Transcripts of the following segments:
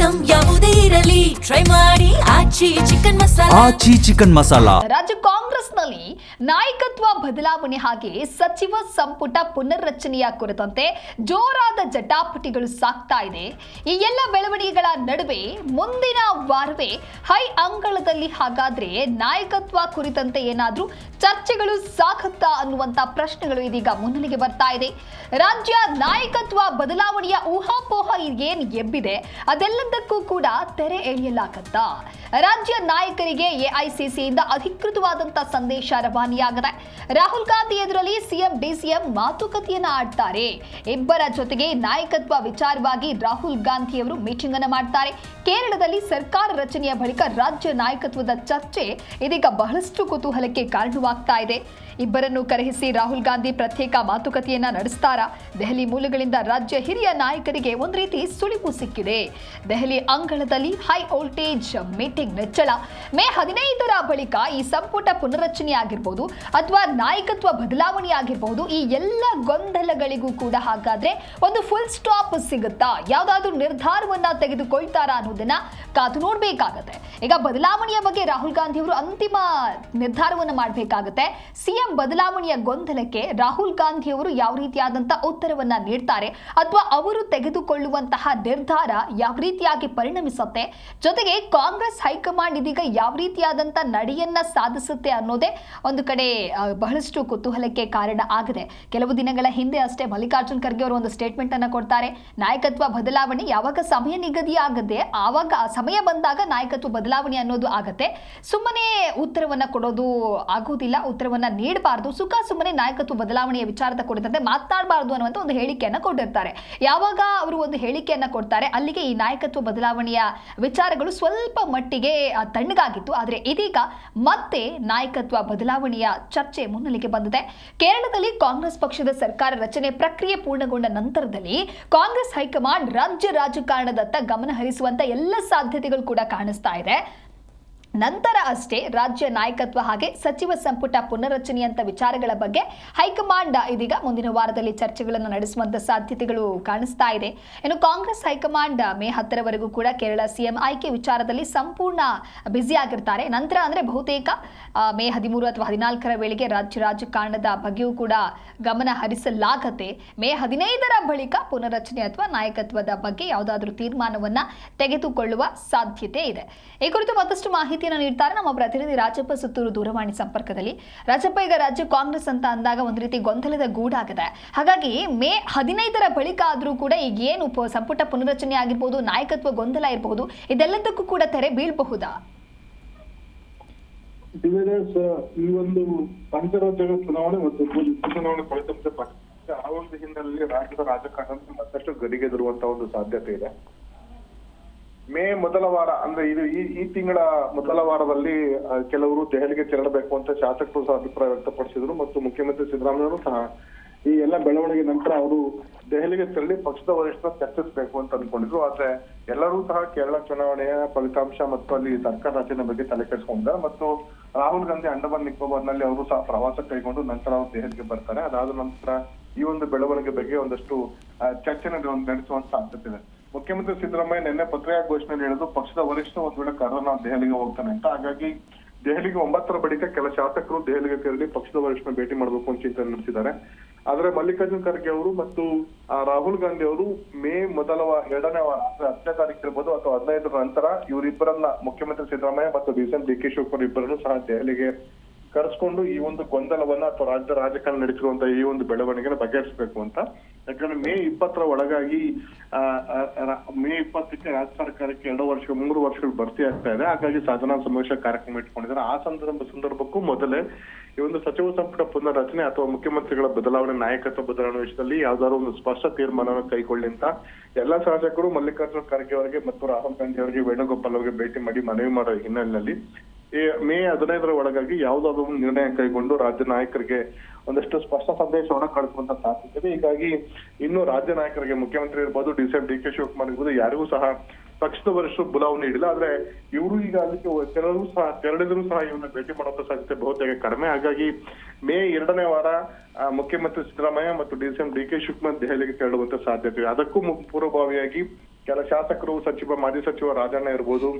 Item ಯಾವುದೇ ಇರಲಿ try ಮಾಡಿ ಆಚಿ ಚಿಕನ್ ಮಸಾಲಾ. ರಾಜ್ಯ ಕಾಂಗ್ರೆಸ್ನಲ್ಲಿ ನಾಯಕತ್ವ ಬದಲಾವಣೆ ಹಾಗೆ ಸಚಿವ ಸಂಪುಟ ಪುನರ್ರಚನೆಯ ಕುರಿತಂತೆ ಜೋರಾದ ಜಟಾಪಟಿಗಳು ಸಾಗ್ತಾ ಇದೆ. ಈ ಎಲ್ಲ ಬೆಳವಣಿಗೆಗಳ ನಡುವೆ ಮುಂದಿನ ವಾರವೇ ಹೈ ಅಂಗಳದಲ್ಲಿ ಹಾಗಾದ್ರೆ ನಾಯಕತ್ವ ಕುರಿತಂತೆ ಏನಾದ್ರೂ ಚರ್ಚೆಗಳು ಸಾಗುತ್ತಾ ಅನ್ನುವಂತ ಪ್ರಶ್ನೆಗಳು ಇದೀಗ ಮುನ್ನೆಲೆಗೆ ಬರ್ತಾ ಇದೆ. ರಾಜ್ಯ ನಾಯಕತ್ವ ಬದಲಾವಣೆಯ ಊಹಾಪೋಹ ಏನ್ ಎಬ್ಬಿದೆ ಅದೆಲ್ಲದಕ್ಕೂ ಕೂಡ ತೆರೆ ಎಳೆಯಲಾಗತ್ತಾ? ರಾಜ್ಯ ನಾಯಕರಿಗೆ ಎಐಸಿಸಿಯಿಂದ ಅಧಿಕೃತವಾದಂತಹ ಸಂದೇಶ ರವಾನೆಯಾಗಿದೆ. ರಾಹುಲ್ ಗಾಂಧಿ ಎದುರಲ್ಲಿ ಸಿಎಂ ಡಿಸಿಎಂ ಮಾತುಕತೆಯನ್ನ ಆಡ್ತಾರೆ. ಇಬ್ಬರ ಜೊತೆಗೆ ನಾಯಕತ್ವ ವಿಚಾರವಾಗಿ ರಾಹುಲ್ ಗಾಂಧಿ ಅವರು ಮೀಟಿಂಗ್ ಅನ್ನು ಮಾಡ್ತಾರೆ. ಕೇರಳದಲ್ಲಿ ಸರ್ಕಾರ ರಚನೆಯ ಬಳಿಕ ರಾಜ್ಯ ನಾಯಕತ್ವದ ಚರ್ಚೆ ಇದೀಗ ಬಹಳಷ್ಟು ಕುತೂಹಲಕ್ಕೆ ಕಾರಣವಾಗ್ತಾ ಇದೆ. ಇಬ್ಬರನ್ನು ಕರೆಯಿಸಿ ರಾಹುಲ್ ಗಾಂಧಿ ಪ್ರತ್ಯೇಕ ಮಾತುಕತೆಯನ್ನ ನಡೆಸ್ತಾರಾ? ದೆಹಲಿ ಮೂಲಗಳಿಂದ ರಾಜ್ಯ ಹಿರಿಯ ನಾಯಕರಿಗೆ ಒಂದು ರೀತಿ ಸುಳಿವು ಸಿಕ್ಕಿದೆ. ದೆಹಲಿ ಅಂಗಳದಲ್ಲಿ ಹೈ ವೋಲ್ಟೇಜ್ ಮೀಟಿಂಗ್ ನೆಚ್ಚಳ. ಮೇ 15ರ ಬಳಿಕ ಈ ಸಂಪುಟ ಪುನರ್ರಚನೆ ಆಗಿರಬಹುದು ಅಥವಾ ನಾಯಕತ್ವ ಬದಲಾವಣೆ ಆಗಿರಬಹುದು, ಈ ಎಲ್ಲ ಗೊಂದಲಗಳಿಗೂ ಕೂಡ ಹಾಗಾದ್ರೆ ಒಂದು ಫುಲ್ ಸ್ಟಾಪ್ ಸಿಗುತ್ತಾ? ಯಾವ್ದಾದ್ರು ನಿರ್ಧಾರವನ್ನ ತೆಗೆದುಕೊಳ್ತಾರಾ ಅನ್ನೋದನ್ನ ಕಾದು ನೋಡ್ಬೇಕಾಗತ್ತೆ. ಈಗ ಬದಲಾವಣೆಯ ಬಗ್ಗೆ ರಾಹುಲ್ ಗಾಂಧಿ ಅವರು ಅಂತಿಮ ನಿರ್ಧಾರವನ್ನು ಮಾಡಬೇಕಾಗತ್ತೆ. ಸಿಎಂ ಬದಲಾವಣೆಯ ಗೊಂದಲಕ್ಕೆ ರಾಹುಲ್ ಗಾಂಧಿ ಅವರು ಯಾವ ರೀತಿಯಾದಂತಹ ಉತ್ತರವನ್ನ ನೀಡ್ತಾರೆ ಅಥವಾ ಅವರು ತೆಗೆದುಕೊಳ್ಳುವಂತಹ ನಿರ್ಧಾರ ಯಾವ ರೀತಿಯಾಗಿ ಪರಿಣಮಿಸುತ್ತೆ, ಜೊತೆಗೆ ಕಾಂಗ್ರೆಸ್ ಹೈಕಮಾಂಡ್ ಇದೀಗ ಯಾವ ರೀತಿಯಾದಂತಹ ನಡೆಯನ್ನ ಸಾಧಿಸುತ್ತೆ ಅನ್ನೋದೇ ಒಂದು ಕಡೆ ಬಹಳಷ್ಟು ಕುತೂಹಲಕ್ಕೆ ಕಾರಣ ಆಗಿದೆ. ಕೆಲವು ದಿನಗಳ ಹಿಂದೆ ಅಷ್ಟೇ ಮಲ್ಲಿಕಾರ್ಜುನ್ ಖರ್ಗೆ ಅವರು ಒಂದು ಸ್ಟೇಟ್ಮೆಂಟ್ ಅನ್ನ ಕೊಡ್ತಾರೆ. ನಾಯಕತ್ವ ಬದಲಾವಣೆ ಯಾವಾಗ ಸಮಯ ನಿಗದಿ ಆಗದೆ ಆವಾಗ ಸಮಯ ಬಂದಾಗ ನಾಯಕತ್ವ ಬದಲಾವಣೆ ಅನ್ನೋದು ಆಗತ್ತೆ. ಸುಮ್ಮನೆ ಉತ್ತರವನ್ನ ಕೊಡೋದು ಆಗೋದಿಲ್ಲ, ಉತ್ತರವನ್ನ ನೀಡಬಾರದು, ಸುಖ ಸುಮ್ಮನೆ ನಾಯಕತ್ವ ಬದಲಾವಣೆಯ ವಿಚಾರದ ಕುರಿತಂತೆ ಮಾತನಾಡಬಾರದು ಅನ್ನುವಂತ ಒಂದು ಹೇಳಿಕೆಯನ್ನ ಕೊಟ್ಟಿರ್ತಾರೆ. ಯಾವಾಗ ಅವರು ಒಂದು ಹೇಳಿಕೆಯನ್ನ ಕೊಡ್ತಾರೆ ಅಲ್ಲಿಗೆ ಈ ನಾಯಕತ್ವ ಬದಲಾವಣೆಯ ವಿಚಾರಗಳು ಸ್ವಲ್ಪ ಮಟ್ಟಿಗೆ ತಣ್ಣಗಾಗಿತ್ತು. ಆದರೆ ಇದೀಗ ಮತ್ತೆ ನಾಯಕತ್ವ ಬದಲಾವಣೆಯ ಚರ್ಚೆ ಮುನ್ನೆಲೆಗೆ ಬಂದಿದೆ. ಕೇರಳದಲ್ಲಿ ಕಾಂಗ್ರೆಸ್ ಪಕ್ಷದ ಸರ್ಕಾರ ರಚನೆ ಪ್ರಕ್ರಿಯೆ ಪೂರ್ಣಗೊಂಡ ನಂತರದಲ್ಲಿ ಕಾಂಗ್ರೆಸ್ ಹೈಕಮಾಂಡ್ ರಾಜ್ಯ ರಾಜಕಾರಣದತ್ತ ಗಮನ ಹರಿಸುವಂತ ಎಲ್ಲ ಸಾಧ್ಯತೆಗಳು ಕೂಡ ಕಾಣಿಸ್ತಾ ಇದೆ. ನಂತರ ಅಷ್ಟೇ ರಾಜ್ಯ ನಾಯಕತ್ವ ಹಾಗೆ ಸಚಿವ ಸಂಪುಟ ಪುನರ್ರಚನೆಯಂತ ವಿಚಾರಗಳ ಬಗ್ಗೆ ಹೈಕಮಾಂಡ್ ಇದೀಗ ಮುಂದಿನ ವಾರದಲ್ಲಿ ಚರ್ಚೆಗಳನ್ನು ನಡೆಸುವಂತ ಸಾಧ್ಯತೆಗಳು ಕಾಣಿಸ್ತಾ ಇದೆ. ಇನ್ನು ಕಾಂಗ್ರೆಸ್ ಹೈಕಮಾಂಡ್ ಮೇ 10ರವರೆಗೂ ಕೂಡ ಕೇರಳ ಸಿಎಂ ಆಯ್ಕೆ ವಿಚಾರದಲ್ಲಿ ಸಂಪೂರ್ಣ ಬ್ಯುಸಿ ಆಗಿರ್ತಾರೆ. ನಂತರ ಅಂದ್ರೆ ಬಹುತೇಕ ಮೇ 13 ಅಥವಾ 14ರ ವೇಳೆಗೆ ರಾಜ್ಯ ರಾಜಕಾರಣದ ಬಗ್ಗೆಯೂ ಕೂಡ ಗಮನ ಹರಿಸಲಾಗತ್ತೆ. ಮೇ 15ರ ಬಳಿಕ ಪುನರ್ರಚನೆ ಅಥವಾ ನಾಯಕತ್ವದ ಬಗ್ಗೆ ಯಾವುದಾದ್ರೂ ತೀರ್ಮಾನವನ್ನ ತೆಗೆದುಕೊಳ್ಳುವ ಸಾಧ್ಯತೆ ಇದೆ. ಈ ಕುರಿತು ಮತ್ತಷ್ಟು ಮಾಹಿತಿಯನ್ನು ನೀಡ್ತಾರೆ ನಮ್ಮ ಪ್ರತಿನಿಧಿ ರಾಜಪ್ಪ ಸುತ್ತೂರು ದೂರವಾಣಿ ಸಂಪರ್ಕದಲ್ಲಿ. ರಾಜಪ್ಪ, ಈಗ ರಾಜ್ಯ ಕಾಂಗ್ರೆಸ್ ಅಂತ ಅಂದಾಗ ಒಂದು ರೀತಿ ಗೊಂದಲದ ಗೂಡಾಗಿದೆ. ಹಾಗಾಗಿ ಮೇ 15ರ ಬಳಿಕ ಆದ್ರೂ ಕೂಡ ಈಗ ಏನು ಸಂಪುಟ ಪುನರ್ರಚನೆ ಆಗಿರ್ಬೋದು, ನಾಯಕತ್ವ ಗೊಂದಲ ಇರಬಹುದು, ಇದೆಲ್ಲದಕ್ಕೂ ಕೂಡ ತೆರೆ ಬೀಳಬಹುದಾ? ಈ ಒಂದು ಪಂಚರಾಜ್ಯಗಳ ಚುನಾವಣೆ ಮತ್ತು ಚುನಾವಣೆ ಫಲಿತಾಂಶ ಆ ಒಂದು ಹಿನ್ನೆಲೆಯಲ್ಲಿ ರಾಜ್ಯದ ರಾಜಕಾರಣ ಮತ್ತಷ್ಟು ಗರಿಗೆದರುವಂತಹ ಒಂದು ಸಾಧ್ಯತೆ ಇದೆ. ಮೇ ಮೊದಲ ವಾರ ಅಂದ್ರೆ ಇದು ಈ ತಿಂಗಳ ಮೊದಲ ವಾರದಲ್ಲಿ ಕೆಲವರು ದೆಹಲಿಗೆ ತೆರಳಬೇಕು ಅಂತ ಶಾಸಕರು ಸಹ ಅಭಿಪ್ರಾಯ ವ್ಯಕ್ತಪಡಿಸಿದ್ರು ಮತ್ತು ಮುಖ್ಯಮಂತ್ರಿ ಸಿದ್ದರಾಮಯ್ಯವರು ಸಹ ಈ ಎಲ್ಲ ಬೆಳವಣಿಗೆ ನಂತರ ಅವರು ದೆಹಲಿಗೆ ತೆರಳಿ ಪಕ್ಷದ ವರಿಷ್ಠರ ಚರ್ಚಿಸಬೇಕು ಅಂತ ಅನ್ಕೊಂಡಿದ್ರು. ಆದ್ರೆ ಎಲ್ಲರೂ ಸಹ ಕೇರಳ ಚುನಾವಣೆಯ ಫಲಿತಾಂಶ ಮತ್ತು ಅಲ್ಲಿ ಸರ್ಕಾರ ರಚನೆ ಬಗ್ಗೆ ತಲೆ ಕೆಡಿಸ್ಕೊಂಡಿದ್ದಾರೆ ಮತ್ತು ರಾಹುಲ್ ಗಾಂಧಿ ಅಂಡಮಾನ್ ನಿಕೋಬಾರ್ ನಲ್ಲಿ ಅವರು ಸಹ ಪ್ರವಾಸ ಕೈಗೊಂಡು ನಂತರ ಅವರು ದೆಹಲಿಗೆ ಬರ್ತಾರೆ. ಅದಾದ ನಂತರ ಈ ಒಂದು ಬೆಳವಣಿಗೆ ಬಗ್ಗೆ ಒಂದಷ್ಟು ಚರ್ಚೆ ನಡೆಸುವಂತ ಸಾಧ್ಯತೆ ಇದೆ. ಮುಖ್ಯಮಂತ್ರಿ ಸಿದ್ದರಾಮಯ್ಯ ನಿನ್ನೆ ಪತ್ರಿಕಾ ಘೋಷಣೆ ಹೇಳಿದ್ರು ಪಕ್ಷದ ವರಿಷ್ಠ ಒಂದ್ ವೇಳೆ ಕರೆದ ನಾವು ದೆಹಲಿಗೆ ಹೋಗ್ತಾನೆ ಅಂತ. ಹಾಗಾಗಿ ದೆಹಲಿಗೆ 9ರ ಬಳಿಕ ಕೆಲ ಶಾಸಕರು ದೆಹಲಿಗೆ ತೆರಳಿ ಪಕ್ಷದ ವರಿಷ್ಠನ ಭೇಟಿ ಮಾಡಬೇಕು ಅಂತ ಚಿಂತನೆ ನಡೆಸಿದ್ದಾರೆ. ಆದ್ರೆ ಮಲ್ಲಿಕಾರ್ಜುನ್ ಖರ್ಗೆ ಅವರು ಮತ್ತು ರಾಹುಲ್ ಗಾಂಧಿ ಅವರು ಮೇ 2ನೇ ವಾರ ಅಂದ್ರೆ 10ನೇ ತಾರೀಕು ಇರ್ಬೋದು ಅಥವಾ 15ರ ನಂತರ ಇವರಿಬ್ಬರನ್ನ ಮುಖ್ಯಮಂತ್ರಿ ಸಿದ್ದರಾಮಯ್ಯ ಮತ್ತು ಡಿಸಿಎಂ ಡಿ.ಕೆ. ಶಿವಕುಮಾರ್ ಇಬ್ಬರನ್ನು ಸಹ ದೆಹಲಿಗೆ ಕರೆಸ್ಕೊಂಡು ಈ ಒಂದು ಗೊಂದಲವನ್ನ ಅಥವಾ ರಾಜ್ಯ ರಾಜಕಾರಣ ನಡೆಸಿರುವಂತಹ ಈ ಒಂದು ಬೆಳವಣಿಗೆನ ಬಗೆಹರಿಸಬೇಕು ಅಂತ. ಯಾಕಂದ್ರೆ ಮೇ 20ರ ಒಳಗಾಗಿ ಮೇ 20ಕ್ಕೆ ರಾಜ್ಯ ಸರ್ಕಾರಕ್ಕೆ 3 ವರ್ಷಗಳು ಭರ್ತಿ ಆಗ್ತಾ ಇದೆ. ಹಾಗಾಗಿ ಸಾಧನಾ ಸಮಾವೇಶ ಕಾರ್ಯಕ್ರಮ ಇಟ್ಕೊಂಡಿದ್ದಾರೆ. ಆ ಸಂದರ್ಭಕ್ಕೂ ಮೊದಲೇ ಈ ಒಂದು ಸಚಿವ ಸಂಪುಟ ಪುನರ್ರಚನೆ ಅಥವಾ ಮುಖ್ಯಮಂತ್ರಿಗಳ ಬದಲಾವಣೆ, ನಾಯಕತ್ವ ಬದಲಾವಣೆ ವಿಷಯದಲ್ಲಿ ಯಾವ್ದಾದ್ರು ಒಂದು ಸ್ಪಷ್ಟ ತೀರ್ಮಾನವನ್ನು ಕೈಗೊಳ್ಳಿ ಅಂತ ಎಲ್ಲಾ ಶಾಸಕರು ಮಲ್ಲಿಕಾರ್ಜುನ್ ಖರ್ಗೆ ಅವರಿಗೆ ಮತ್ತು ರಾಹುಲ್ ಗಾಂಧಿ ಅವರಿಗೆ, ವೇಣುಗೋಪಾಲ್ ಅವರಿಗೆ ಭೇಟಿ ಮಾಡಿ ಮನವಿ ಮಾಡೋ ಹಿನ್ನೆಲೆಯಲ್ಲಿ ಮೇ 15ರ ಒಳಗಾಗಿ ಯಾವ್ದಾದ್ರು ಒಂದು ನಿರ್ಣಯ ಕೈಗೊಂಡು ರಾಜ್ಯ ನಾಯಕರಿಗೆ ಒಂದಷ್ಟು ಸ್ಪಷ್ಟ ಸಂದೇಶವನ್ನ ಕಳಿಸುವಂತ ಸಾಧ್ಯತೆ ಇದೆ. ಹೀಗಾಗಿ ಇನ್ನು ರಾಜ್ಯ ನಾಯಕರಿಗೆ ಮುಖ್ಯಮಂತ್ರಿ ಇರ್ಬೋದು, ಡಿಸಿಎಂ ಡಿ.ಕೆ. ಶಿವಕುಮಾರ್ ಇರ್ಬೋದು, ಯಾರಿಗೂ ಸಹ ಪಕ್ಷದ ವರಿಷ್ಠರು ಬುಲಾವ್ ನೀಡಿಲ್ಲ. ಆದ್ರೆ ಇವರು ಈಗ ಅದಕ್ಕೆ ಕೆಲವರು ಸಹ ತೆರಳಿದ್ರು ಸಹ ಇವನ್ನ ಭೇಟಿ ಮಾಡುವಂತ ಸಾಧ್ಯತೆ ಬಹುತೇಕ ಕಡಿಮೆ. ಹಾಗಾಗಿ ಮೇ 2ನೇ ವಾರ ಮುಖ್ಯಮಂತ್ರಿ ಸಿದ್ದರಾಮಯ್ಯ ಮತ್ತು ಡಿಸಿಎಂ ಡಿ.ಕೆ. ಶಿವಕುಮಾರ್ ದೆಹಲಿಗೆ ತೆರಳುವಂತ ಸಾಧ್ಯತೆ ಇದೆ. ಅದಕ್ಕೂ ಪೂರ್ವಭಾವಿಯಾಗಿ ಕೆಲ ಶಾಸಕರು ಮಾಜಿ ಸಚಿವ ರಾಜಣ್ಣ ಇರ್ಬೋದು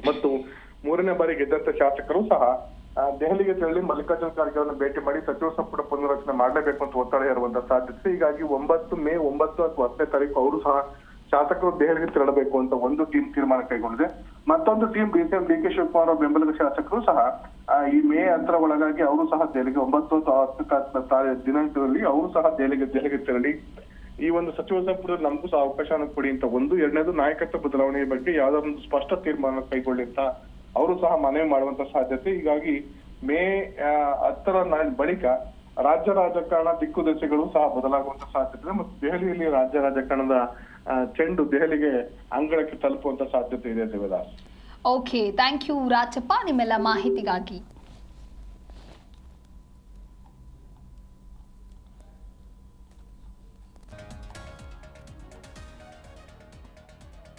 ಮತ್ತು 3ನೇ ಬಾರಿ ಗೆದ್ದಂತ ಶಾಸಕರು ಸಹ ದೆಹಲಿಗೆ ತೆರಳಿ ಮಲ್ಲಿಕಾರ್ಜುನ ಖರ್ಗೆ ಅವರನ್ನು ಭೇಟಿ ಮಾಡಿ ಸಚಿವ ಸಂಪುಟ ಪುನರ್ರಚನೆ ಮಾಡಲೇಬೇಕು ಅಂತ ಒತ್ತಡ ಇರುವಂತಹ ಸಾಧ್ಯತೆ. ಹೀಗಾಗಿ ಮೇ 9 ಅಥವಾ 10ನೇ ತಾರೀಕು ಅವರು ಸಹ ಶಾಸಕರು ದೆಹಲಿಗೆ ತೆರಳಬೇಕು ಅಂತ ಒಂದು ಟೀಮ್ ತೀರ್ಮಾನ ಕೈಗೊಂಡಿದೆ. ಮತ್ತೊಂದು ಟೀಮ್ ಡಿ ಕೆ ಶಿವಕುಮಾರ್ ಅವರ ಬೆಂಬಲಿತ ಶಾಸಕರು ಸಹ ಈ ಮೇ 10ರ ಒಳಗಾಗಿ ಅವರು ಸಹ ದೆಹಲಿಗೆ 9 ಅಥವಾ 10 ದಿನಾಂಕದಲ್ಲಿ ಅವರು ಸಹ ದೆಹಲಿಗೆ ತೆರಳಿ ಈ ಒಂದು ಸಚಿವ ಸಂಪುಟದಲ್ಲಿ ನಮಗೂ ಸಹ ಅವಕಾಶ ಕೊಡಿ ಅಂತ ಎರಡನೇದು ನಾಯಕತ್ವ ಬದಲಾವಣೆಯ ಬಗ್ಗೆ ಯಾವ್ದಾದ್ರು ಒಂದು ಸ್ಪಷ್ಟ ತೀರ್ಮಾನ ಕೈಗೊಳ್ಳಿ ಅಂತ ಅವರು ಸಹ ಮನವಿ ಮಾಡುವಂತ ಸಾಧ್ಯತೆ. ಹೀಗಾಗಿ ಮೇ 10ರ ಬಳಿಕ ರಾಜ್ಯ ರಾಜಕಾರಣ ದಿಕ್ಕು ದೆಸೆಗಳು ಸಹ ಬದಲಾಗುವಂತ ಸಾಧ್ಯತೆ ಮತ್ತು ದೆಹಲಿಯಲ್ಲಿ ರಾಜ್ಯ ರಾಜಕಾರಣದ ಚೆಂಡು ದೆಹಲಿಗೆ ಅಂಗಳಕ್ಕೆ ತಲುಪುವಂತ ಸಾಧ್ಯತೆ ಇದೆ Devadas. Okay, thank you Rajappa ನಿಮ್ಮೆಲ್ಲ ಮಾಹಿತಿಗಾಗಿ.